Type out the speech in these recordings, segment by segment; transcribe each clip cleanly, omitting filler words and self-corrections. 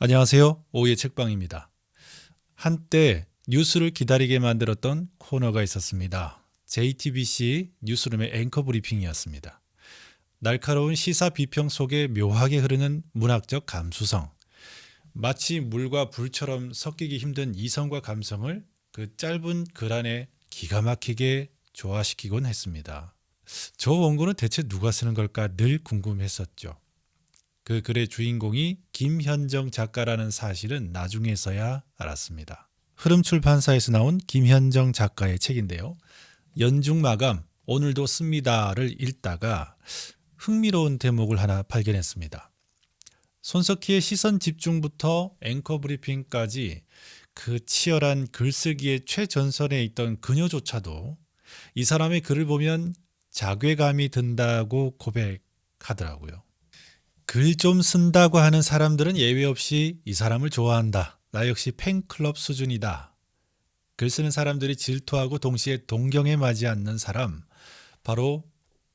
안녕하세요. 오후의 책방입니다. 한때 뉴스를 기다리게 만들었던 코너가 있었습니다. JTBC 뉴스룸의 앵커 브리핑이었습니다. 날카로운 시사 비평 속에 묘하게 흐르는 문학적 감수성, 마치 물과 불처럼 섞이기 힘든 이성과 감성을 그 짧은 글 안에 기가 막히게 조화시키곤 했습니다. 저 원고는 대체 누가 쓰는 걸까 늘 궁금했었죠. 그 글의 주인공이 김현정 작가라는 사실은 나중에서야 알았습니다. 흐름출판사에서 나온 김현정 작가의 책인데요. 연중마감 오늘도 씁니다를 읽다가 흥미로운 대목을 하나 발견했습니다. 손석희의 시선 집중부터 앵커 브리핑까지 그 치열한 글쓰기의 최전선에 있던 그녀조차도 이 사람의 글을 보면 자괴감이 든다고 고백하더라고요. 글 좀 쓴다고 하는 사람들은 예외 없이 이 사람을 좋아한다. 나 역시 팬클럽 수준이다. 글 쓰는 사람들이 질투하고 동시에 동경에 맞지 않는 사람, 바로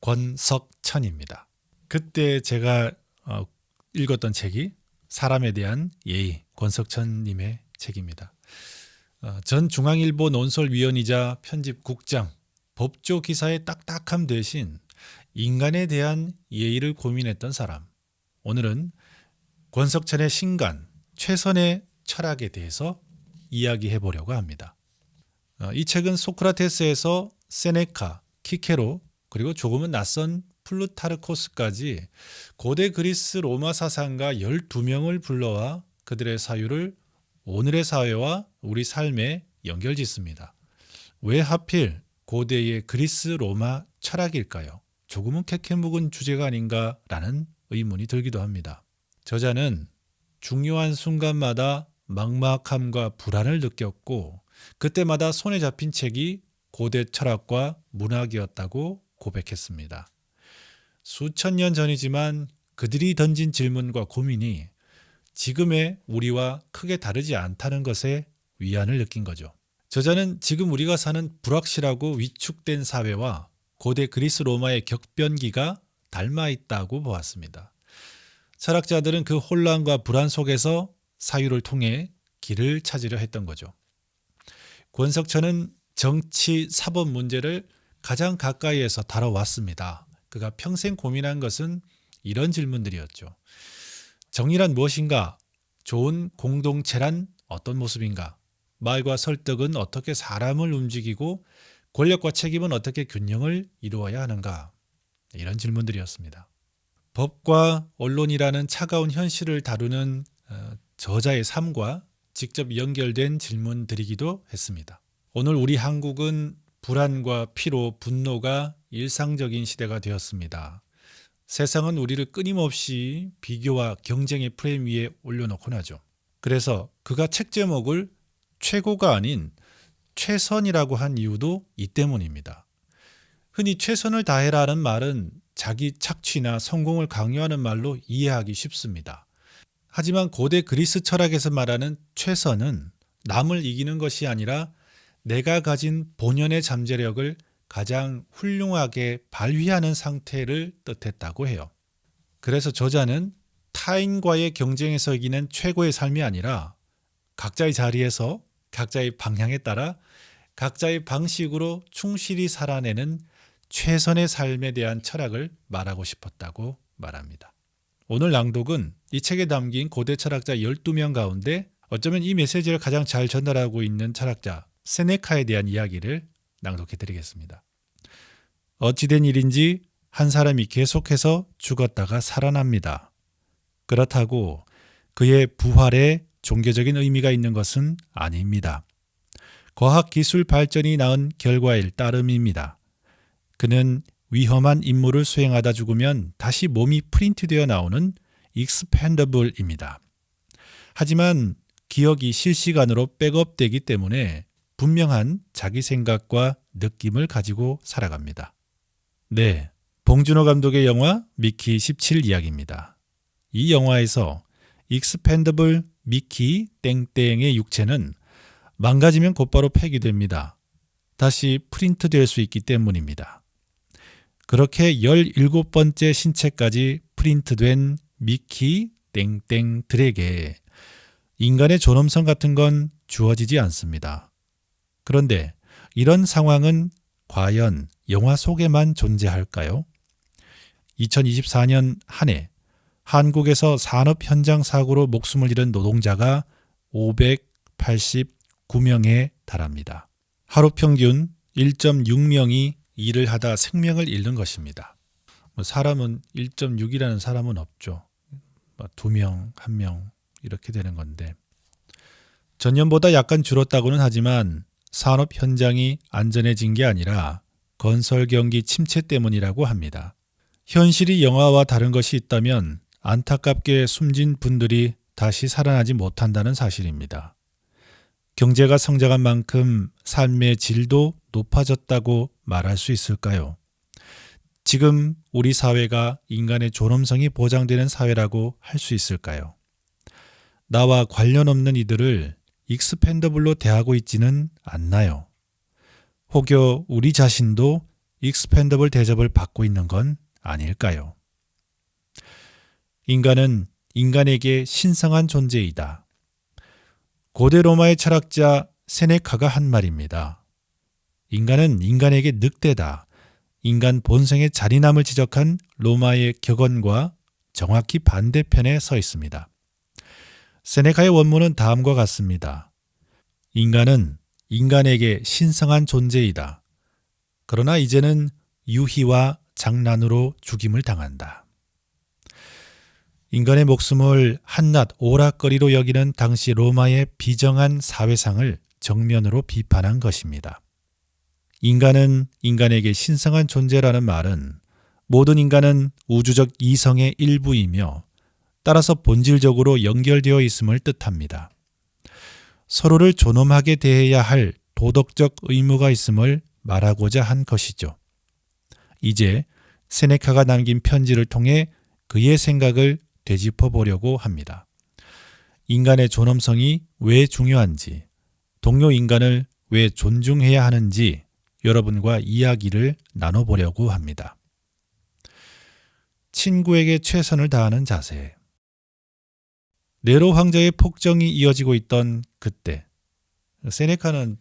권석천입니다. 그때 제가 읽었던 책이 사람에 대한 예의, 권석천님의 책입니다. 전 중앙일보 논설위원이자 편집국장, 법조 기사의 딱딱함 대신 인간에 대한 예의를 고민했던 사람. 오늘은 권석천의 신간, 최선의 철학에 대해서 이야기해 보려고 합니다. 이 책은 소크라테스에서 세네카, 키케로, 그리고 조금은 낯선 플루타르코스까지 고대 그리스 로마 사상가 12명을 불러와 그들의 사유를 오늘의 사회와 우리 삶에 연결짓습니다. 왜 하필 고대의 그리스 로마 철학일까요? 조금은 캐캐 묵은 주제가 아닌가라는 의문이 들기도 합니다. 저자는 중요한 순간마다 막막함과 불안을 느꼈고 그때마다 손에 잡힌 책이 고대 철학과 문학이었다고 고백했습니다. 수천 년 전이지만 그들이 던진 질문과 고민이 지금의 우리와 크게 다르지 않다는 것에 위안을 느낀 거죠. 저자는 지금 우리가 사는 불확실하고 위축된 사회와 고대 그리스 로마의 격변기가 닮아 있다고 보았습니다. 철학자들은 그 혼란과 불안 속에서 사유를 통해 길을 찾으려 했던 거죠. 권석천은 정치, 사법 문제를 가장 가까이에서 다뤄왔습니다. 그가 평생 고민한 것은 이런 질문들이었죠. 정의란 무엇인가? 좋은 공동체란 어떤 모습인가? 말과 설득은 어떻게 사람을 움직이고 권력과 책임은 어떻게 균형을 이루어야 하는가? 이런 질문들이었습니다. 법과 언론이라는 차가운 현실을 다루는 저자의 삶과 직접 연결된 질문들이기도 했습니다. 오늘 우리 한국은 불안과 피로, 분노가 일상적인 시대가 되었습니다. 세상은 우리를 끊임없이 비교와 경쟁의 프레임 위에 올려놓곤 하죠. 그래서 그가 책 제목을 최고가 아닌 최선이라고 한 이유도 이 때문입니다. 흔히 최선을 다해라는 말은 자기 착취나 성공을 강요하는 말로 이해하기 쉽습니다. 하지만 고대 그리스 철학에서 말하는 최선은 남을 이기는 것이 아니라 내가 가진 본연의 잠재력을 가장 훌륭하게 발휘하는 상태를 뜻했다고 해요. 그래서 저자는 타인과의 경쟁에서 이기는 최고의 삶이 아니라 각자의 자리에서 각자의 방향에 따라 각자의 방식으로 충실히 살아내는 최선의 삶에 대한 철학을 말하고 싶었다고 말합니다. 오늘 낭독은 이 책에 담긴 고대 철학자 12명 가운데 어쩌면 이 메시지를 가장 잘 전달하고 있는 철학자 세네카에 대한 이야기를 낭독해 드리겠습니다. 어찌된 일인지 한 사람이 계속해서 죽었다가 살아납니다. 그렇다고 그의 부활에 종교적인 의미가 있는 것은 아닙니다. 과학기술 발전이 낳은 결과일 따름입니다. 그는 위험한 임무를 수행하다 죽으면 다시 몸이 프린트되어 나오는 익스펜더블입니다. 하지만 기억이 실시간으로 백업되기 때문에 분명한 자기 생각과 느낌을 가지고 살아갑니다. 네, 봉준호 감독의 영화 미키 17 이야기입니다. 이 영화에서 익스펜더블 미키 땡땡의 육체는 망가지면 곧바로 폐기됩니다. 다시 프린트될 수 있기 때문입니다. 그렇게 17번째 신체까지 프린트된 미키 땡땡들에게 인간의 존엄성 같은 건 주어지지 않습니다. 그런데 이런 상황은 과연 영화 속에만 존재할까요? 2024년 한 해 한국에서 산업 현장 사고로 목숨을 잃은 노동자가 589명에 달합니다. 하루 평균 1.6명이 일을 하다 생명을 잃는 것입니다. 사람은 1.6이라는 사람은 없죠. 2명, 1명 이렇게 되는 건데 전년보다 약간 줄었다고는 하지만 산업 현장이 안전해진 게 아니라 건설 경기 침체 때문이라고 합니다. 현실이 영화와 다른 것이 있다면 안타깝게 숨진 분들이 다시 살아나지 못한다는 사실입니다. 경제가 성장한 만큼 삶의 질도 높아졌다고 말할 수 있을까요? 지금 우리 사회가 인간의 존엄성이 보장되는 사회라고 할 수 있을까요? 나와 관련 없는 이들을 익스펜더블로 대하고 있지는 않나요? 혹여 우리 자신도 익스펜더블 대접을 받고 있는 건 아닐까요? 인간은 인간에게 신성한 존재이다. 고대 로마의 철학자 세네카가 한 말입니다. 인간은 인간에게 늑대다. 인간 본성의 잔인함을 지적한 로마의 격언과 정확히 반대편에 서 있습니다. 세네카의 원문은 다음과 같습니다. 인간은 인간에게 신성한 존재이다. 그러나 이제는 유희와 장난으로 죽임을 당한다. 인간의 목숨을 한낱 오락거리로 여기는 당시 로마의 비정한 사회상을 정면으로 비판한 것입니다. 인간은 인간에게 신성한 존재라는 말은 모든 인간은 우주적 이성의 일부이며 따라서 본질적으로 연결되어 있음을 뜻합니다. 서로를 존엄하게 대해야 할 도덕적 의무가 있음을 말하고자 한 것이죠. 이제 세네카가 남긴 편지를 통해 그의 생각을 되짚어 보려고 합니다. 인간의 존엄성이 왜 중요한지, 동료 인간을 왜 존중해야 하는지 여러분과 이야기를 나눠보려고 합니다. 친구에게 최선을 다하는 자세. 네로 황제의 폭정이 이어지고 있던 그때, 세네카는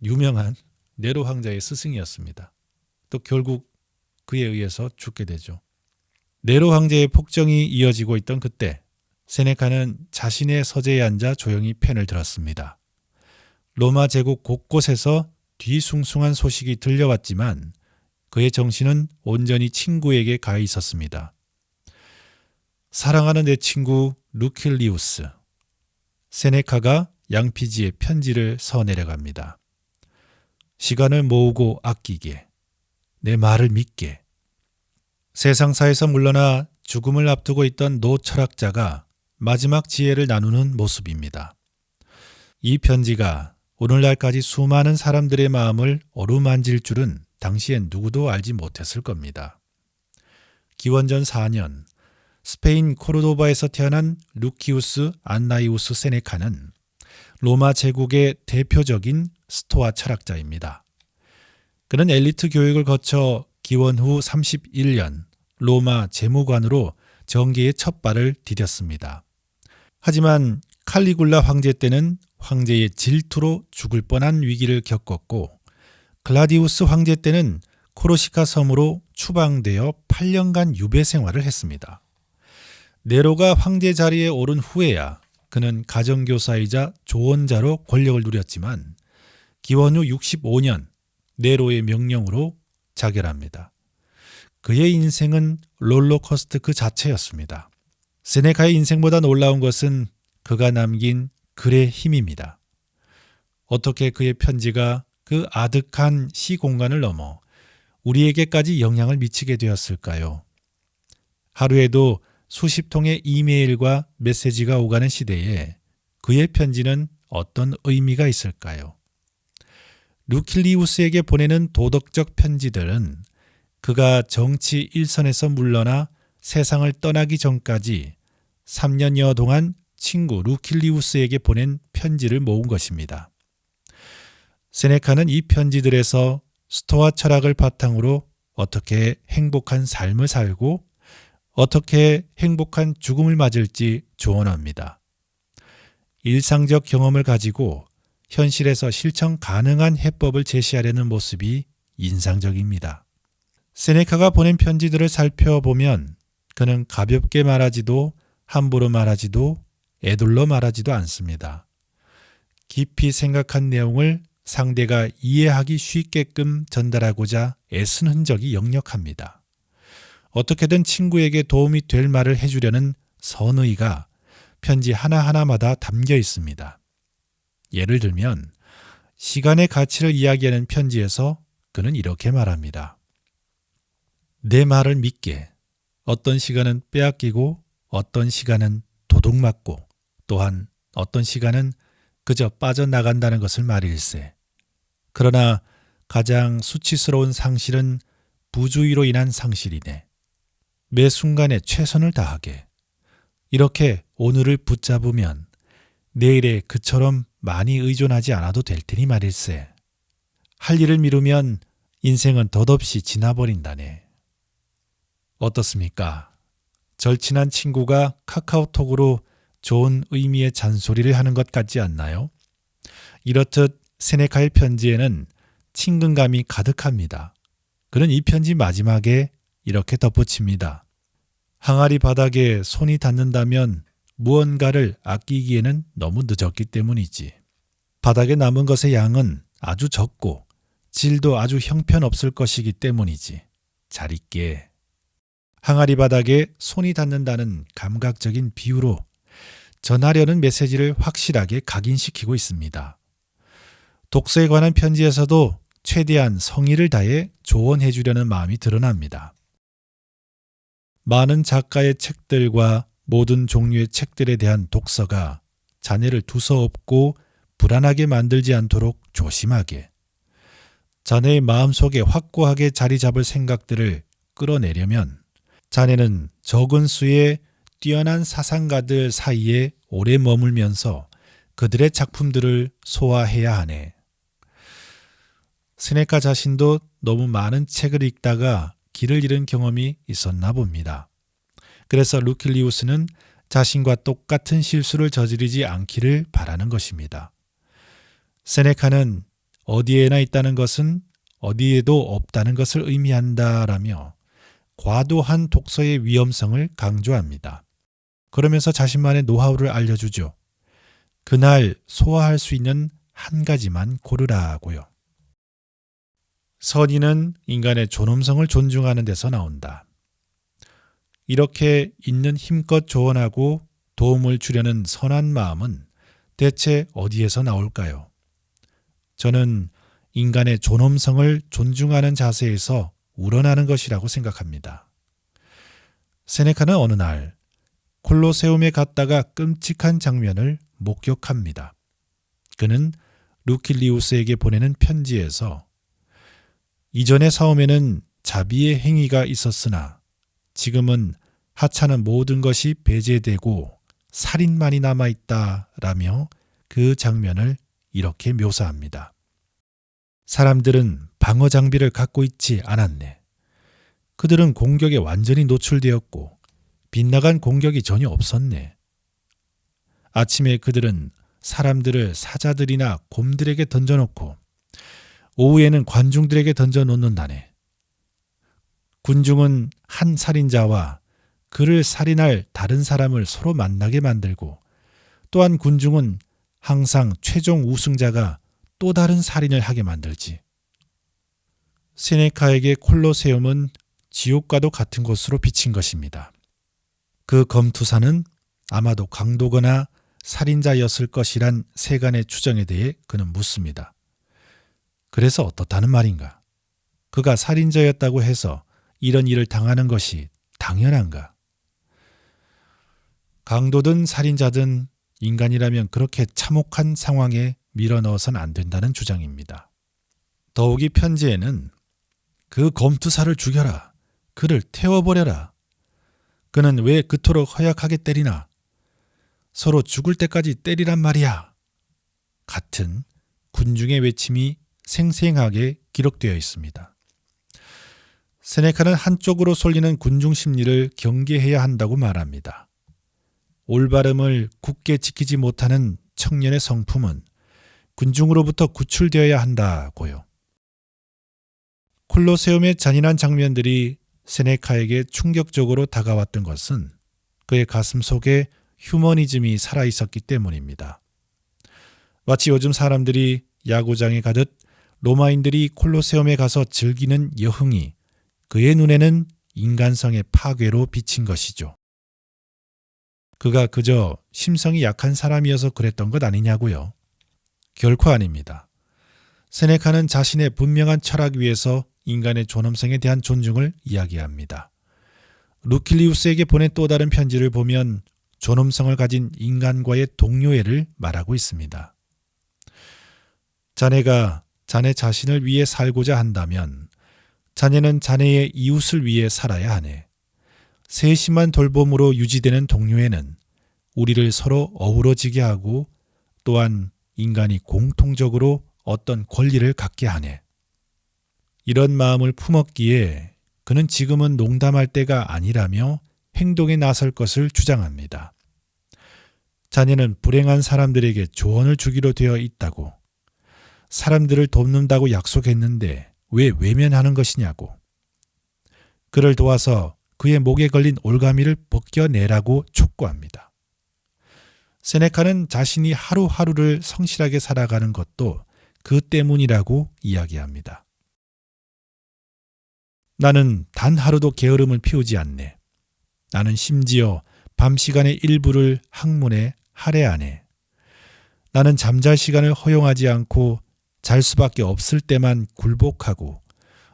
유명한 네로 황제의 스승이었습니다. 또 결국 그에 의해서 죽게 되죠. 네로 황제의 폭정이 이어지고 있던 그때 세네카는 자신의 서재에 앉아 조용히 펜을 들었습니다. 로마 제국 곳곳에서 뒤숭숭한 소식이 들려왔지만 그의 정신은 온전히 친구에게 가 있었습니다. 사랑하는 내 친구 루킬리우스. 세네카가 양피지에 편지를 써 내려갑니다. 시간을 모으고 아끼게. 내 말을 믿게. 세상사에서 물러나 죽음을 앞두고 있던 노 철학자가 마지막 지혜를 나누는 모습입니다. 이 편지가 오늘날까지 수많은 사람들의 마음을 어루만질 줄은 당시엔 누구도 알지 못했을 겁니다. 기원전 4년 스페인 코르도바에서 태어난 루키우스 안나이우스 세네카는 로마 제국의 대표적인 스토아 철학자입니다. 그는 엘리트 교육을 거쳐 기원 후 31년 로마 재무관으로 정계의 첫 발을 디뎠습니다. 하지만 칼리굴라 황제 때는 황제의 질투로 죽을 뻔한 위기를 겪었고 클라디우스 황제 때는 코르시카 섬으로 추방되어 8년간 유배 생활을 했습니다. 네로가 황제 자리에 오른 후에야 그는 가정교사이자 조언자로 권력을 누렸지만 기원 후 65년 네로의 명령으로 자결합니다. 그의 인생은 롤러코스터 그 자체였습니다. 세네카의 인생보다 놀라운 것은 그가 남긴 글의 힘입니다. 어떻게 그의 편지가 그 아득한 시공간을 넘어 우리에게까지 영향을 미치게 되었을까요? 하루에도 수십 통의 이메일과 메시지가 오가는 시대에 그의 편지는 어떤 의미가 있을까요? 루킬리우스에게 보내는 도덕적 편지들은 그가 정치 일선에서 물러나 세상을 떠나기 전까지 3년여 동안 친구 루킬리우스에게 보낸 편지를 모은 것입니다. 세네카는 이 편지들에서 스토아 철학을 바탕으로 어떻게 행복한 삶을 살고 어떻게 행복한 죽음을 맞을지 조언합니다. 일상적 경험을 가지고 현실에서 실천 가능한 해법을 제시하려는 모습이 인상적입니다. 세네카가 보낸 편지들을 살펴보면 그는 가볍게 말하지도 함부로 말하지도 에둘러 말하지도 않습니다. 깊이 생각한 내용을 상대가 이해하기 쉽게끔 전달하고자 애쓴 흔적이 역력합니다. 어떻게든 친구에게 도움이 될 말을 해주려는 선의가 편지 하나하나마다 담겨 있습니다. 예를 들면 시간의 가치를 이야기하는 편지에서 그는 이렇게 말합니다. 내 말을 믿게. 어떤 시간은 빼앗기고 어떤 시간은 도둑맞고 또한 어떤 시간은 그저 빠져나간다는 것을 말일세. 그러나 가장 수치스러운 상실은 부주의로 인한 상실이네. 매 순간에 최선을 다하게. 이렇게 오늘을 붙잡으면 내일에 그처럼 많이 의존하지 않아도 될 테니 말일세. 할 일을 미루면 인생은 덧없이 지나버린다네. 어떻습니까? 절친한 친구가 카카오톡으로 좋은 의미의 잔소리를 하는 것 같지 않나요? 이렇듯 세네카의 편지에는 친근감이 가득합니다. 그는 이 편지 마지막에 이렇게 덧붙입니다. 항아리 바닥에 손이 닿는다면 무언가를 아끼기에는 너무 늦었기 때문이지. 바닥에 남은 것의 양은 아주 적고 질도 아주 형편없을 것이기 때문이지. 잘 있게. 항아리 바닥에 손이 닿는다는 감각적인 비유로 전하려는 메시지를 확실하게 각인시키고 있습니다. 독서에 관한 편지에서도 최대한 성의를 다해 조언해 주려는 마음이 드러납니다. 많은 작가의 책들과 모든 종류의 책들에 대한 독서가 자네를 두서없고 불안하게 만들지 않도록 조심하게. 자네의 마음속에 확고하게 자리 잡을 생각들을 끌어내려면 자네는 적은 수의 뛰어난 사상가들 사이에 오래 머물면서 그들의 작품들을 소화해야 하네. 세네카 자신도 너무 많은 책을 읽다가 길을 잃은 경험이 있었나 봅니다. 그래서 루킬리우스는 자신과 똑같은 실수를 저지르지 않기를 바라는 것입니다. 세네카는 어디에나 있다는 것은 어디에도 없다는 것을 의미한다라며 과도한 독서의 위험성을 강조합니다. 그러면서 자신만의 노하우를 알려주죠. 그날 소화할 수 있는 한 가지만 고르라고요. 선의는 인간의 존엄성을 존중하는 데서 나온다. 이렇게 있는 힘껏 조언하고 도움을 주려는 선한 마음은 대체 어디에서 나올까요? 저는 인간의 존엄성을 존중하는 자세에서 우러나는 것이라고 생각합니다. 세네카는 어느 날 콜로세움에 갔다가 끔찍한 장면을 목격합니다. 그는 루킬리우스에게 보내는 편지에서 이전의 싸움에는 자비의 행위가 있었으나 지금은 하찮은 모든 것이 배제되고 살인만이 남아있다라며 그 장면을 이렇게 묘사합니다. 사람들은 방어 장비를 갖고 있지 않았네. 그들은 공격에 완전히 노출되었고 빗나간 공격이 전혀 없었네. 아침에 그들은 사람들을 사자들이나 곰들에게 던져놓고 오후에는 관중들에게 던져놓는다네. 군중은 한 살인자와 그를 살인할 다른 사람을 서로 만나게 만들고 또한 군중은 항상 최종 우승자가 또 다른 살인을 하게 만들지. 세네카에게 콜로세움은 지옥과도 같은 곳으로 비친 것입니다. 그 검투사는 아마도 강도거나 살인자였을 것이란 세간의 추정에 대해 그는 묻습니다. 그래서 어떻다는 말인가? 그가 살인자였다고 해서 이런 일을 당하는 것이 당연한가? 강도든 살인자든 인간이라면 그렇게 참혹한 상황에 밀어넣어선 안 된다는 주장입니다. 더욱이 편지에는 그 검투사를 죽여라. 그를 태워버려라. 그는 왜 그토록 허약하게 때리나? 서로 죽을 때까지 때리란 말이야. 같은 군중의 외침이 생생하게 기록되어 있습니다. 세네카는 한쪽으로 쏠리는 군중 심리를 경계해야 한다고 말합니다. 올바름을 굳게 지키지 못하는 청년의 성품은 군중으로부터 구출되어야 한다고요. 콜로세움의 잔인한 장면들이 세네카에게 충격적으로 다가왔던 것은 그의 가슴 속에 휴머니즘이 살아있었기 때문입니다. 마치 요즘 사람들이 야구장에 가듯 로마인들이 콜로세움에 가서 즐기는 여흥이 그의 눈에는 인간성의 파괴로 비친 것이죠. 그가 그저 심성이 약한 사람이어서 그랬던 것 아니냐고요. 결코 아닙니다. 세네카는 자신의 분명한 철학 위에서 인간의 존엄성에 대한 존중을 이야기합니다. 루킬리우스에게 보낸 또 다른 편지를 보면 존엄성을 가진 인간과의 동료애를 말하고 있습니다. 자네가 자네 자신을 위해 살고자 한다면 자네는 자네의 이웃을 위해 살아야 하네. 세심한 돌봄으로 유지되는 동료애는 우리를 서로 어우러지게 하고 또한 인간이 공통적으로 어떤 권리를 갖게 하네. 이런 마음을 품었기에 그는 지금은 농담할 때가 아니라며 행동에 나설 것을 주장합니다. 자네는 불행한 사람들에게 조언을 주기로 되어 있다고. 사람들을 돕는다고 약속했는데 왜 외면하는 것이냐고. 그를 도와서 그의 목에 걸린 올가미를 벗겨내라고 촉구합니다. 세네카는 자신이 하루하루를 성실하게 살아가는 것도 그 때문이라고 이야기합니다. 나는 단 하루도 게으름을 피우지 않네. 나는 심지어 밤 시간의 일부를 학문에 할애하네. 나는 잠잘 시간을 허용하지 않고 잘 수밖에 없을 때만 굴복하고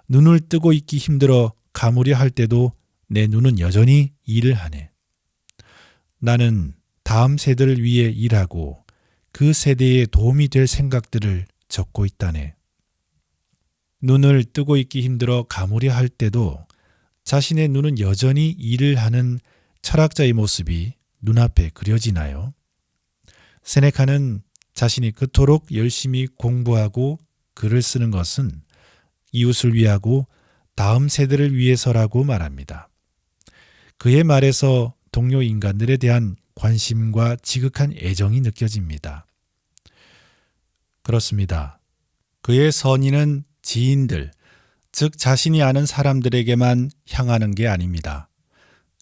눈을 뜨고 있기 힘들어 감으려 할 때도 내 눈은 여전히 일을 하네. 나는 다음 세대를 위해 일하고 그 세대에 도움이 될 생각들을 적고 있다네. 눈을 뜨고 있기 힘들어 감으려 할 때도 자신의 눈은 여전히 일을 하는 철학자의 모습이 눈앞에 그려지나요? 세네카는 자신이 그토록 열심히 공부하고 글을 쓰는 것은 이웃을 위하고 다음 세대를 위해서라고 말합니다. 그의 말에서 동료 인간들에 대한 관심과 지극한 애정이 느껴집니다. 그렇습니다. 그의 선의는 지인들, 즉 자신이 아는 사람들에게만 향하는 게 아닙니다.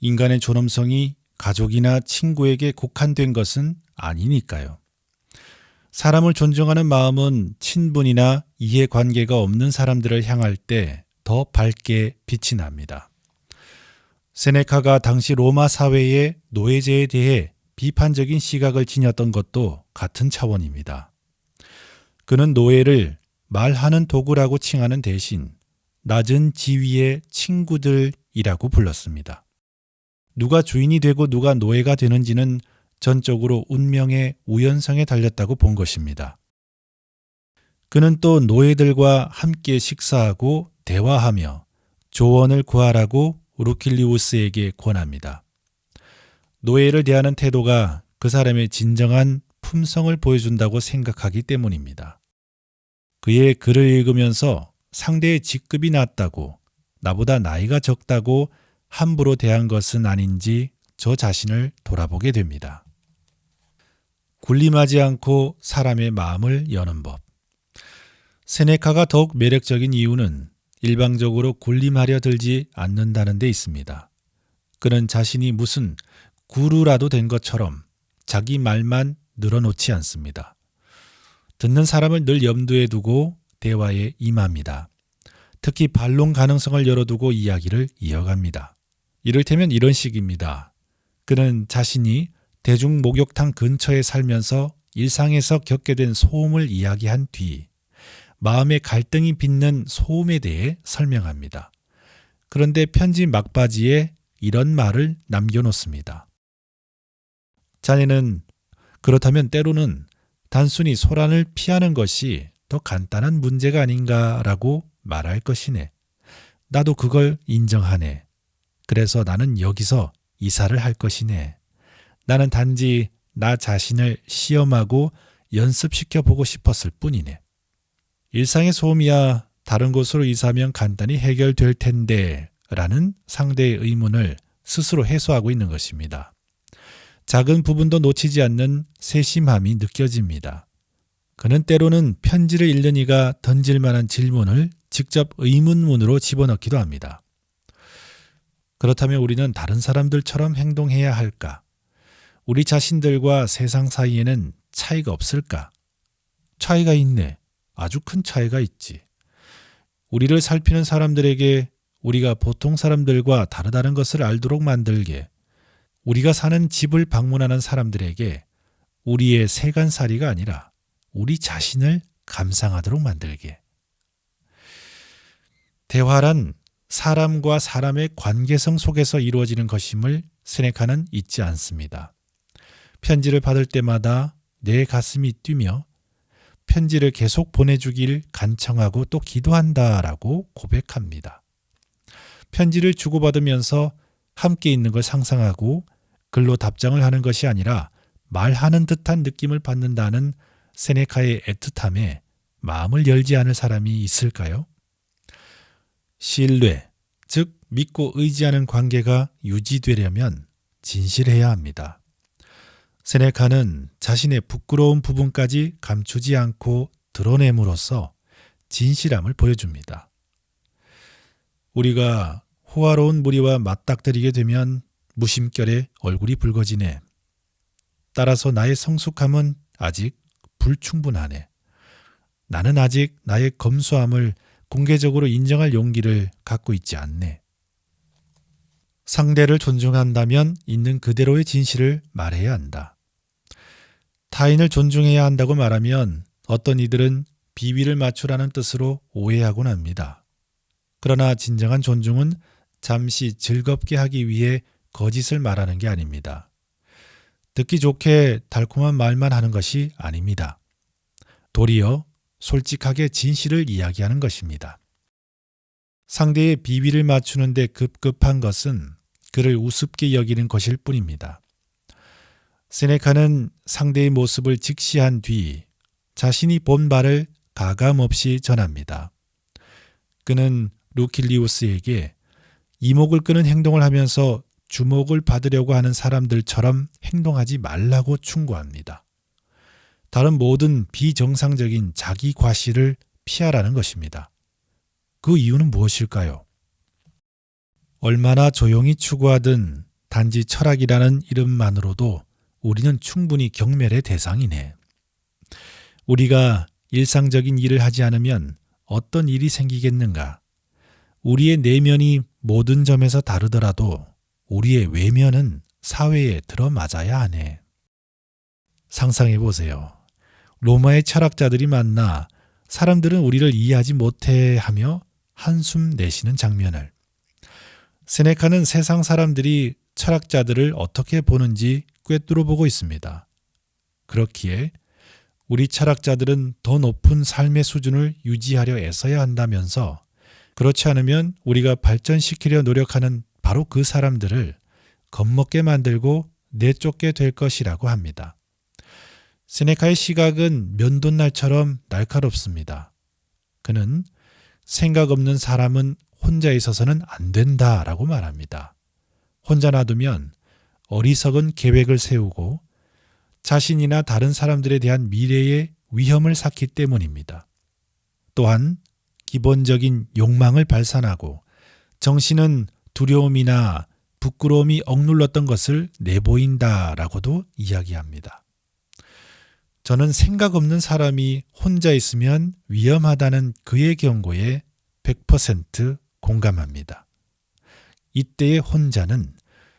인간의 존엄성이 가족이나 친구에게 국한된 것은 아니니까요. 사람을 존중하는 마음은 친분이나 이해관계가 없는 사람들을 향할 때 더 밝게 빛이 납니다. 세네카가 당시 로마 사회의 노예제에 대해 비판적인 시각을 지녔던 것도 같은 차원입니다. 그는 노예를 말하는 도구라고 칭하는 대신 낮은 지위의 친구들이라고 불렀습니다. 누가 주인이 되고 누가 노예가 되는지는 전적으로 운명의 우연성에 달렸다고 본 것입니다. 그는 또 노예들과 함께 식사하고 대화하며 조언을 구하라고 루킬리우스에게 권합니다. 노예를 대하는 태도가 그 사람의 진정한 품성을 보여준다고 생각하기 때문입니다. 그의 글을 읽으면서 상대의 직급이 낮다고 나보다 나이가 적다고 함부로 대한 것은 아닌지 저 자신을 돌아보게 됩니다. 군림하지 않고 사람의 마음을 여는 법. 세네카가 더욱 매력적인 이유는 일방적으로 군림하려 들지 않는다는 데 있습니다. 그는 자신이 무슨 구루라도 된 것처럼 자기 말만 늘어놓지 않습니다. 듣는 사람을 늘 염두에 두고 대화에 임합니다. 특히 반론 가능성을 열어두고 이야기를 이어갑니다. 이를테면 이런 식입니다. 그는 자신이 대중 목욕탕 근처에 살면서 일상에서 겪게 된 소음을 이야기한 뒤 마음의 갈등이 빚는 소음에 대해 설명합니다. 그런데 편지 막바지에 이런 말을 남겨놓습니다. 자네는 그렇다면 때로는 단순히 소란을 피하는 것이 더 간단한 문제가 아닌가라고 말할 것이네. 나도 그걸 인정하네. 그래서 나는 여기서 이사를 할 것이네. 나는 단지 나 자신을 시험하고 연습시켜 보고 싶었을 뿐이네. 일상의 소음이야 다른 곳으로 이사하면 간단히 해결될 텐데 라는 상대의 의문을 스스로 해소하고 있는 것입니다. 작은 부분도 놓치지 않는 세심함이 느껴집니다. 그는 때로는 편지를 읽는 이가 던질 만한 질문을 직접 의문문으로 집어넣기도 합니다. 그렇다면 우리는 다른 사람들처럼 행동해야 할까? 우리 자신들과 세상 사이에는 차이가 없을까? 차이가 있네. 아주 큰 차이가 있지. 우리를 살피는 사람들에게 우리가 보통 사람들과 다르다는 것을 알도록 만들게, 우리가 사는 집을 방문하는 사람들에게 우리의 세간살이가 아니라 우리 자신을 감상하도록 만들게. 대화란 사람과 사람의 관계성 속에서 이루어지는 것임을 세네카는 잊지 않습니다. 편지를 받을 때마다 내 가슴이 뛰며 편지를 계속 보내주길 간청하고 또 기도한다라고 고백합니다. 편지를 주고받으면서 함께 있는 걸 상상하고 글로 답장을 하는 것이 아니라 말하는 듯한 느낌을 받는다는 세네카의 애틋함에 마음을 열지 않을 사람이 있을까요? 신뢰, 즉 믿고 의지하는 관계가 유지되려면 진실해야 합니다. 세네카는 자신의 부끄러운 부분까지 감추지 않고 드러냄으로써 진실함을 보여줍니다. 우리가 호화로운 무리와 맞닥뜨리게 되면 무심결에 얼굴이 붉어지네. 따라서 나의 성숙함은 아직 불충분하네. 나는 아직 나의 검소함을 공개적으로 인정할 용기를 갖고 있지 않네. 상대를 존중한다면 있는 그대로의 진실을 말해야 한다. 타인을 존중해야 한다고 말하면 어떤 이들은 비위를 맞추라는 뜻으로 오해하곤 합니다. 그러나 진정한 존중은 잠시 즐겁게 하기 위해 거짓을 말하는 게 아닙니다. 듣기 좋게 달콤한 말만 하는 것이 아닙니다. 도리어 솔직하게 진실을 이야기하는 것입니다. 상대의 비위를 맞추는 데 급급한 것은 그를 우습게 여기는 것일 뿐입니다. 세네카는 상대의 모습을 직시한 뒤 자신이 본 바를 가감없이 전합니다. 그는 루킬리우스에게 이목을 끄는 행동을 하면서 주목을 받으려고 하는 사람들처럼 행동하지 말라고 충고합니다. 다른 모든 비정상적인 자기 과시를 피하라는 것입니다. 그 이유는 무엇일까요? 얼마나 조용히 추구하든 단지 철학이라는 이름만으로도 우리는 충분히 경멸의 대상이네. 우리가 일상적인 일을 하지 않으면 어떤 일이 생기겠는가? 우리의 내면이 모든 점에서 다르더라도 우리의 외면은 사회에 들어맞아야 하네. 상상해 보세요. 로마의 철학자들이 만나 사람들은 우리를 이해하지 못해 하며 한숨 내쉬는 장면을. 세네카는 세상 사람들이 철학자들을 어떻게 보는지 꿰뚫어 보고 있습니다. 그렇기에 우리 철학자들은 더 높은 삶의 수준을 유지하려 애써야 한다면서 그렇지 않으면 우리가 발전시키려 노력하는 바로 그 사람들을 겁먹게 만들고 내쫓게 될 것이라고 합니다. 세네카의 시각은 면도날처럼 날카롭습니다. 그는 생각 없는 사람은 혼자 있어서는 안 된다라고 말합니다. 혼자 놔두면 어리석은 계획을 세우고 자신이나 다른 사람들에 대한 미래에 위험을 샀기 때문입니다. 또한 기본적인 욕망을 발산하고 정신은 두려움이나 부끄러움이 억눌렀던 것을 내보인다라고도 이야기합니다. 저는 생각 없는 사람이 혼자 있으면 위험하다는 그의 경고에 100% 공감합니다. 이때의 혼자는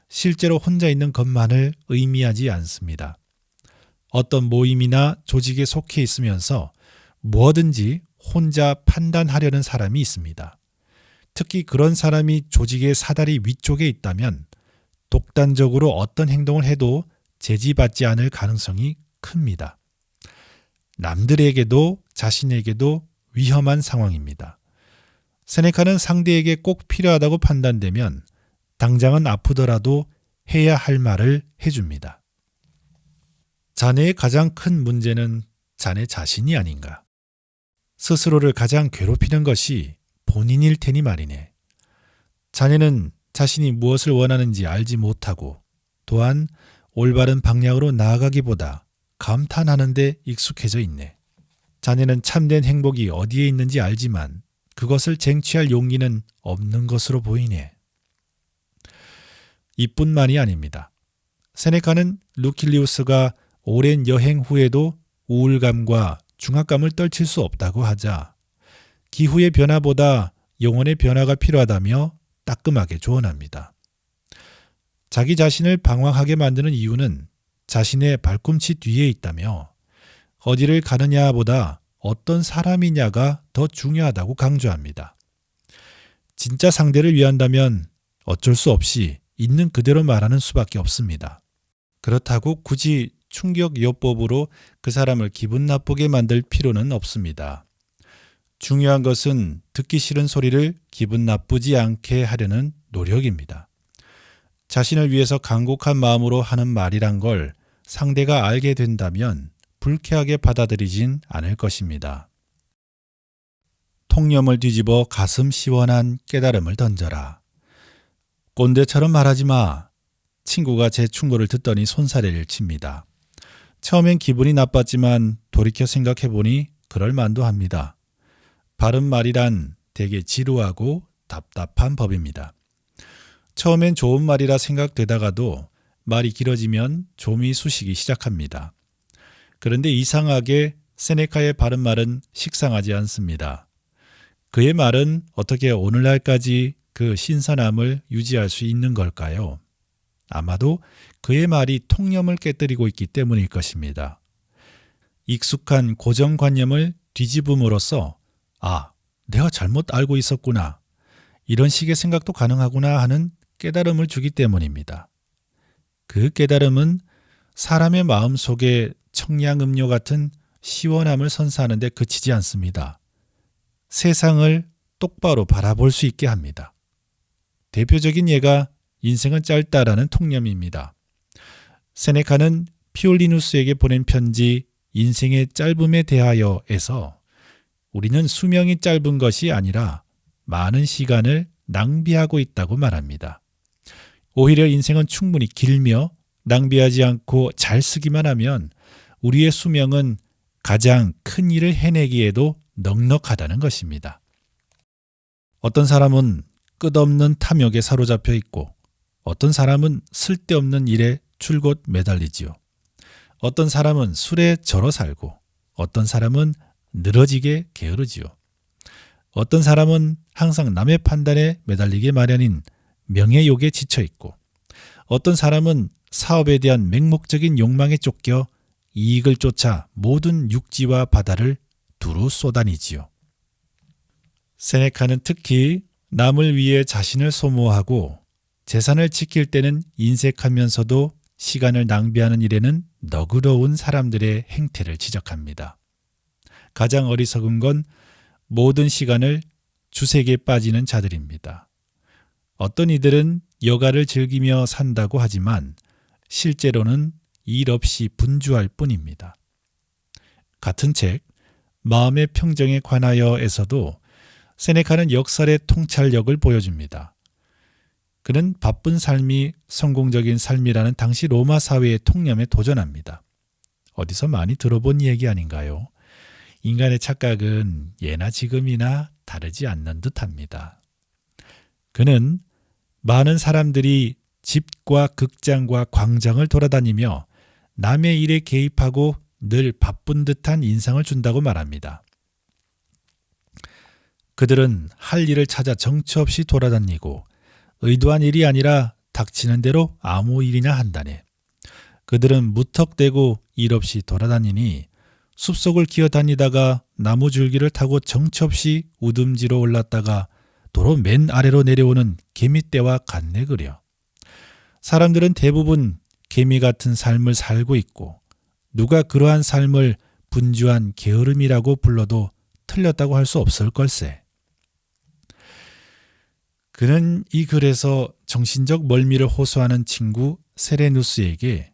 실제로 혼자 있는 것만을 의미하지 않습니다. 어떤 모임이나 조직에 속해 있으면서 뭐든지 혼자 판단하려는 사람이 있습니다. 특히 그런 사람이 조직의 사다리 위쪽에 있다면 독단적으로 어떤 행동을 해도 제지받지 않을 가능성이 큽니다. 남들에게도 자신에게도 위험한 상황입니다. 세네카는 상대에게 꼭 필요하다고 판단되면 당장은 아프더라도 해야 할 말을 해줍니다. 자네의 가장 큰 문제는 자네 자신이 아닌가. 스스로를 가장 괴롭히는 것이 본인일 테니 말이네. 자네는 자신이 무엇을 원하는지 알지 못하고 또한 올바른 방향으로 나아가기보다 감탄하는 데 익숙해져 있네. 자네는 참된 행복이 어디에 있는지 알지만 그것을 쟁취할 용기는 없는 것으로 보이네. 이뿐만이 아닙니다. 세네카는 루킬리우스가 오랜 여행 후에도 우울감과 중압감을 떨칠 수 없다고 하자 기후의 변화보다 영혼의 변화가 필요하다며 따끔하게 조언합니다. 자기 자신을 방황하게 만드는 이유는 자신의 발꿈치 뒤에 있다며 어디를 가느냐보다 어떤 사람이냐가 더 중요하다고 강조합니다. 진짜 상대를 위한다면 어쩔 수 없이 있는 그대로 말하는 수밖에 없습니다. 그렇다고 굳이 충격요법으로 그 사람을 기분 나쁘게 만들 필요는 없습니다. 중요한 것은 듣기 싫은 소리를 기분 나쁘지 않게 하려는 노력입니다. 자신을 위해서 간곡한 마음으로 하는 말이란 걸 상대가 알게 된다면 불쾌하게 받아들이진 않을 것입니다. 통념을 뒤집어 가슴 시원한 깨달음을 던져라. 꼰대처럼 말하지 마. 친구가 제 충고를 듣더니 손사래를 칩니다. 처음엔 기분이 나빴지만 돌이켜 생각해보니 그럴 만도 합니다. 바른 말이란 되게 지루하고 답답한 법입니다. 처음엔 좋은 말이라 생각되다가도 말이 길어지면 좀이 쑤시기 시작합니다. 그런데 이상하게 세네카의 바른 말은 식상하지 않습니다. 그의 말은 어떻게 오늘날까지 그 신선함을 유지할 수 있는 걸까요? 아마도 그의 말이 통념을 깨뜨리고 있기 때문일 것입니다. 익숙한 고정관념을 뒤집음으로써 내가 잘못 알고 있었구나. 이런 식의 생각도 가능하구나 하는 깨달음을 주기 때문입니다. 그 깨달음은 사람의 마음 속에 청량음료 같은 시원함을 선사하는 데 그치지 않습니다. 세상을 똑바로 바라볼 수 있게 합니다. 대표적인 예가 인생은 짧다라는 통념입니다. 세네카는 피올리누스에게 보낸 편지 인생의 짧음에 대하여에서 우리는 수명이 짧은 것이 아니라 많은 시간을 낭비하고 있다고 말합니다. 오히려 인생은 충분히 길며 낭비하지 않고 잘 쓰기만 하면 우리의 수명은 가장 큰 일을 해내기에도 넉넉하다는 것입니다. 어떤 사람은 끝없는 탐욕에 사로잡혀 있고 어떤 사람은 쓸데없는 일에 줄곧 매달리지요. 어떤 사람은 술에 절어 살고 어떤 사람은 늘어지게 게으르지요. 어떤 사람은 항상 남의 판단에 매달리게 마련인 명예욕에 지쳐 있고 어떤 사람은 사업에 대한 맹목적인 욕망에 쫓겨 이익을 쫓아 모든 육지와 바다를 두루 쏘다니지요. 세네카는 특히 남을 위해 자신을 소모하고 재산을 지킬 때는 인색하면서도 시간을 낭비하는 일에는 너그러운 사람들의 행태를 지적합니다. 가장 어리석은 건 모든 시간을 주색에 빠지는 자들입니다. 어떤 이들은 여가를 즐기며 산다고 하지만 실제로는 일 없이 분주할 뿐입니다. 같은 책 마음의 평정에 관하여에서도 세네카는 역설의 통찰력을 보여줍니다. 그는 바쁜 삶이 성공적인 삶이라는 당시 로마 사회의 통념에 도전합니다. 어디서 많이 들어본 얘기 아닌가요? 인간의 착각은 예나 지금이나 다르지 않는 듯합니다. 그는 많은 사람들이 집과 극장과 광장을 돌아다니며 남의 일에 개입하고 늘 바쁜 듯한 인상을 준다고 말합니다. 그들은 할 일을 찾아 정처 없이 돌아다니고 의도한 일이 아니라 닥치는 대로 아무 일이나 한다네. 그들은 무턱대고 일 없이 돌아다니니 숲속을 기어다니다가 나무 줄기를 타고 정처 없이 우듬지로 올랐다가 도로 맨 아래로 내려오는 개미떼와 같네 그려. 사람들은 대부분 개미 같은 삶을 살고 있고 누가 그러한 삶을 분주한 게으름이라고 불러도 틀렸다고 할 수 없을 걸세. 그는 이 글에서 정신적 멀미를 호소하는 친구 세레누스에게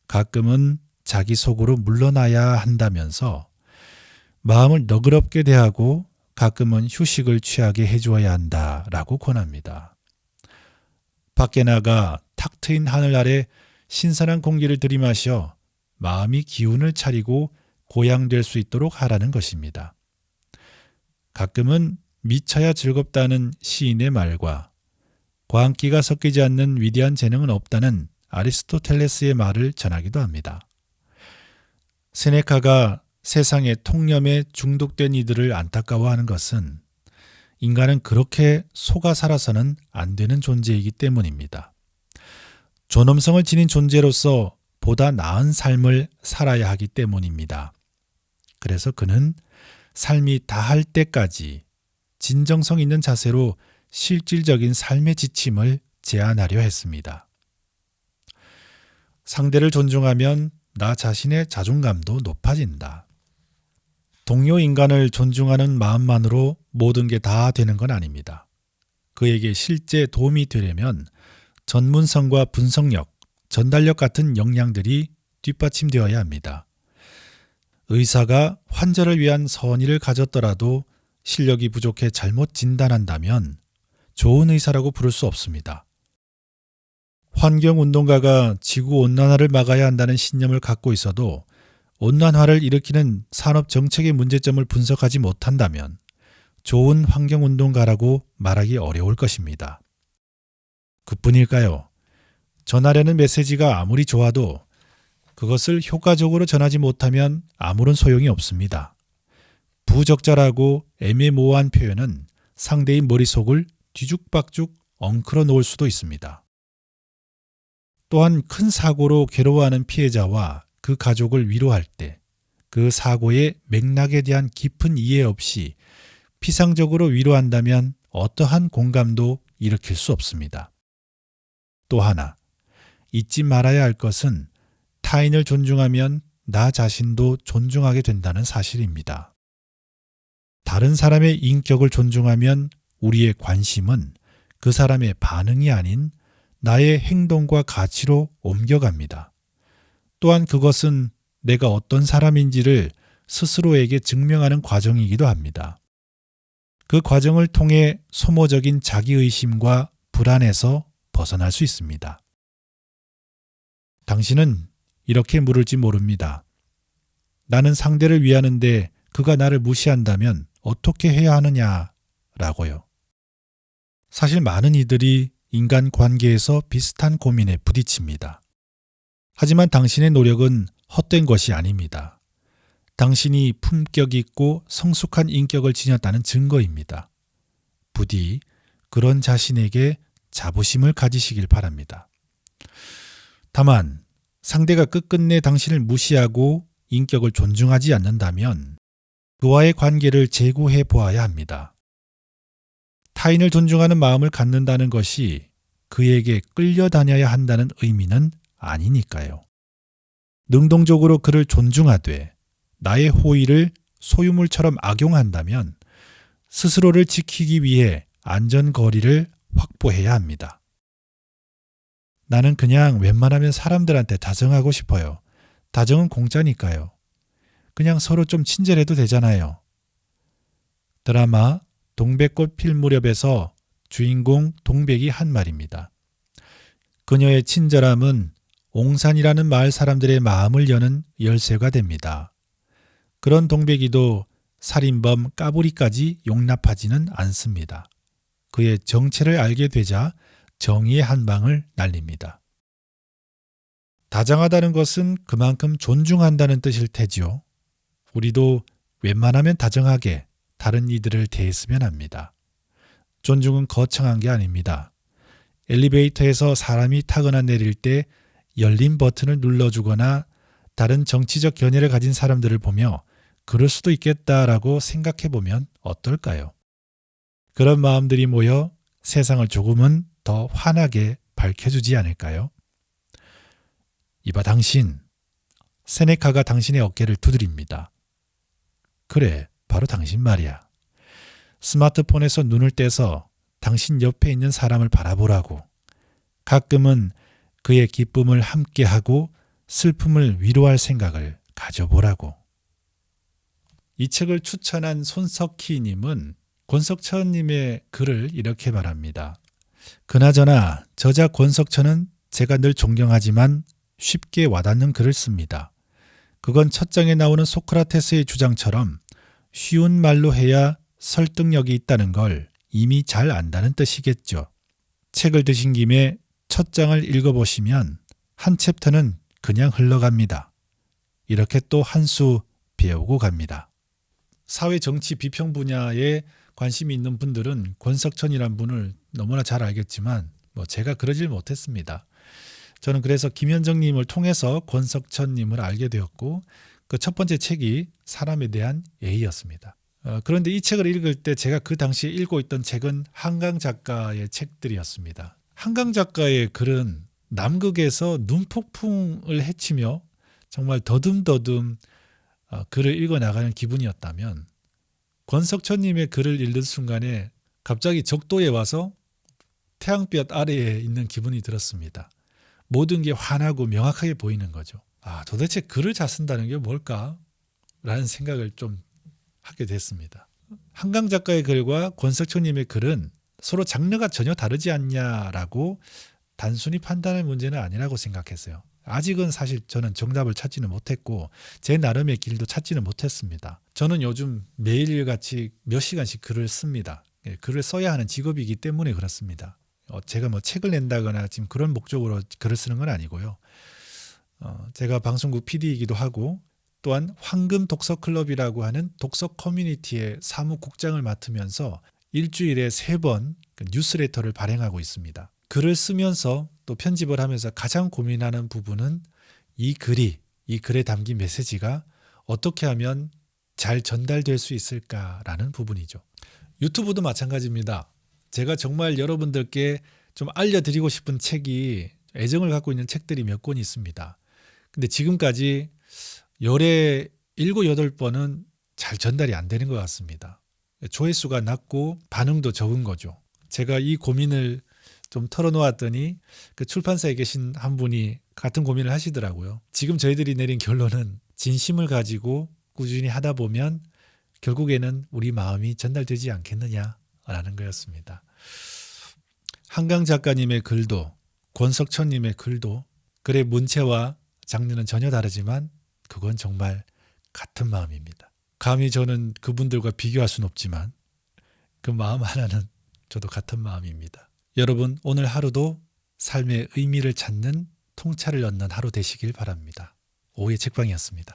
가끔은 자기 속으로 물러나야 한다면서 마음을 너그럽게 대하고 가끔은 휴식을 취하게 해주어야 한다라고 권합니다. 밖에 나가 탁 트인 하늘 아래 신선한 공기를 들이마셔 마음이 기운을 차리고 고양될 수 있도록 하라는 것입니다. 가끔은 미쳐야 즐겁다는 시인의 말과 광기가 섞이지 않는 위대한 재능은 없다는 아리스토텔레스의 말을 전하기도 합니다. 세네카가 세상의 통념에 중독된 이들을 안타까워하는 것은 인간은 그렇게 속아 살아서는 안 되는 존재이기 때문입니다. 존엄성을 지닌 존재로서 보다 나은 삶을 살아야 하기 때문입니다. 그래서 그는 삶이 다할 때까지 진정성 있는 자세로 실질적인 삶의 지침을 제안하려 했습니다. 상대를 존중하면 나 자신의 자존감도 높아진다. 동료 인간을 존중하는 마음만으로 모든 게 다 되는 건 아닙니다. 그에게 실제 도움이 되려면 전문성과 분석력, 전달력 같은 역량들이 뒷받침되어야 합니다. 의사가 환자를 위한 선의를 가졌더라도 실력이 부족해 잘못 진단한다면 좋은 의사라고 부를 수 없습니다. 환경운동가가 지구온난화를 막아야 한다는 신념을 갖고 있어도 온난화를 일으키는 산업정책의 문제점을 분석하지 못한다면 좋은 환경운동가라고 말하기 어려울 것입니다. 그뿐일까요? 전하려는 메시지가 아무리 좋아도 그것을 효과적으로 전하지 못하면 아무런 소용이 없습니다. 부적절하고 애매모호한 표현은 상대의 머릿속을 뒤죽박죽 엉클어 놓을 수도 있습니다. 또한 큰 사고로 괴로워하는 피해자와 그 가족을 위로할 때 그 사고의 맥락에 대한 깊은 이해 없이 피상적으로 위로한다면 어떠한 공감도 일으킬 수 없습니다. 또 하나, 잊지 말아야 할 것은 타인을 존중하면 나 자신도 존중하게 된다는 사실입니다. 다른 사람의 인격을 존중하면 우리의 관심은 그 사람의 반응이 아닌 나의 행동과 가치로 옮겨갑니다. 또한 그것은 내가 어떤 사람인지를 스스로에게 증명하는 과정이기도 합니다. 그 과정을 통해 소모적인 자기의심과 불안에서 벗어날 수 있습니다. 당신은 이렇게 물을지 모릅니다. 나는 상대를 위하는데 그가 나를 무시한다면 어떻게 해야 하느냐 라고요. 사실 많은 이들이 인간관계에서 비슷한 고민에 부딪힙니다. 하지만 당신의 노력은 헛된 것이 아닙니다. 당신이 품격 있고 성숙한 인격을 지녔다는 증거입니다. 부디 그런 자신에게 자부심을 가지시길 바랍니다. 다만 상대가 끝끝내 당신을 무시하고 인격을 존중하지 않는다면 그와의 관계를 재고해 보아야 합니다. 타인을 존중하는 마음을 갖는다는 것이 그에게 끌려다녀야 한다는 의미는 아니니까요. 능동적으로 그를 존중하되 나의 호의를 소유물처럼 악용한다면 스스로를 지키기 위해 안전거리를 확보해야 합니다. 나는 그냥 웬만하면 사람들한테 다정하고 싶어요. 다정은 공짜니까요. 그냥 서로 좀 친절해도 되잖아요. 드라마 동백꽃 필 무렵에서 주인공 동백이 한 말입니다. 그녀의 친절함은 옹산이라는 마을 사람들의 마음을 여는 열쇠가 됩니다. 그런 동백이도 살인범 까불이까지 용납하지는 않습니다. 그의 정체를 알게 되자 정의의 한 방을 날립니다. 다정하다는 것은 그만큼 존중한다는 뜻일 테지요. 우리도 웬만하면 다정하게 다른 이들을 대했으면 합니다. 존중은 거창한 게 아닙니다. 엘리베이터에서 사람이 타거나 내릴 때 열린 버튼을 눌러주거나 다른 정치적 견해를 가진 사람들을 보며 그럴 수도 있겠다라고 생각해보면 어떨까요? 그런 마음들이 모여 세상을 조금은 더 환하게 밝혀주지 않을까요? 이봐 당신, 세네카가 당신의 어깨를 두드립니다. 그래, 바로 당신 말이야. 스마트폰에서 눈을 떼서 당신 옆에 있는 사람을 바라보라고. 가끔은 그의 기쁨을 함께하고 슬픔을 위로할 생각을 가져보라고. 이 책을 추천한 손석희님은 권석천님의 글을 이렇게 말합니다. 그나저나 저자 권석천은 제가 늘 존경하지만 쉽게 와닿는 글을 씁니다. 그건 첫 장에 나오는 소크라테스의 주장처럼 쉬운 말로 해야 설득력이 있다는 걸 이미 잘 안다는 뜻이겠죠. 책을 드신 김에 첫 장을 읽어보시면 한 챕터는 그냥 흘러갑니다. 이렇게 또 한 수 배우고 갑니다. 사회 정치 비평 분야에 관심이 있는 분들은 권석천이란 분을 너무나 잘 알겠지만 제가 그러질 못했습니다. 저는 그래서 김현정님을 통해서 권석천님을 알게 되었고 그 첫 번째 책이 사람에 대한 예의였습니다. 그런데 이 책을 읽을 때 제가 그 당시에 읽고 있던 책은 한강 작가의 책들이었습니다. 한강 작가의 글은 남극에서 눈폭풍을 헤치며 정말 더듬더듬 글을 읽어나가는 기분이었다면 권석천님의 글을 읽는 순간에 갑자기 적도에 와서 태양볕 아래에 있는 기분이 들었습니다. 모든 게 환하고 명확하게 보이는 거죠. 도대체 글을 잘 쓴다는 게 뭘까? 라는 생각을 좀 하게 됐습니다. 한강 작가의 글과 권석천님의 글은 서로 장르가 전혀 다르지 않냐라고 단순히 판단할 문제는 아니라고 생각했어요. 아직은 사실 저는 정답을 찾지는 못했고 제 나름의 길도 찾지는 못했습니다. 저는 요즘 매일같이 몇 시간씩 글을 씁니다. 글을 써야 하는 직업이기 때문에 그렇습니다. 제가 책을 낸다거나 지금 그런 목적으로 글을 쓰는 건 아니고요. 제가 방송국 PD이기도 하고 또한 황금 독서클럽이라고 하는 독서 커뮤니티의 사무국장을 맡으면서 일주일에 3번 뉴스레터를 발행하고 있습니다. 글을 쓰면서 또 편집을 하면서 가장 고민하는 부분은 이 글에 담긴 메시지가 어떻게 하면 잘 전달될 수 있을까라는 부분이죠. 유튜브도 마찬가지입니다. 제가 정말 여러분들께 좀 알려드리고 싶은 책이 애정을 갖고 있는 책들이 몇 권 있습니다. 근데 지금까지 열에 7, 8번은 잘 전달이 안 되는 것 같습니다. 조회수가 낮고 반응도 적은 거죠. 제가 이 고민을 좀 털어놓았더니 그 출판사에 계신 한 분이 같은 고민을 하시더라고요. 지금 저희들이 내린 결론은 진심을 가지고 꾸준히 하다 보면 결국에는 우리 마음이 전달되지 않겠느냐라는 거였습니다. 한강 작가님의 글도 권석천님의 글도 글의 문체와 장르는 전혀 다르지만 그건 정말 같은 마음입니다. 감히 저는 그분들과 비교할 수는 없지만 그 마음 하나는 저도 같은 마음입니다. 여러분 오늘 하루도 삶의 의미를 찾는 통찰을 얻는 하루 되시길 바랍니다. 오후의 책방이었습니다.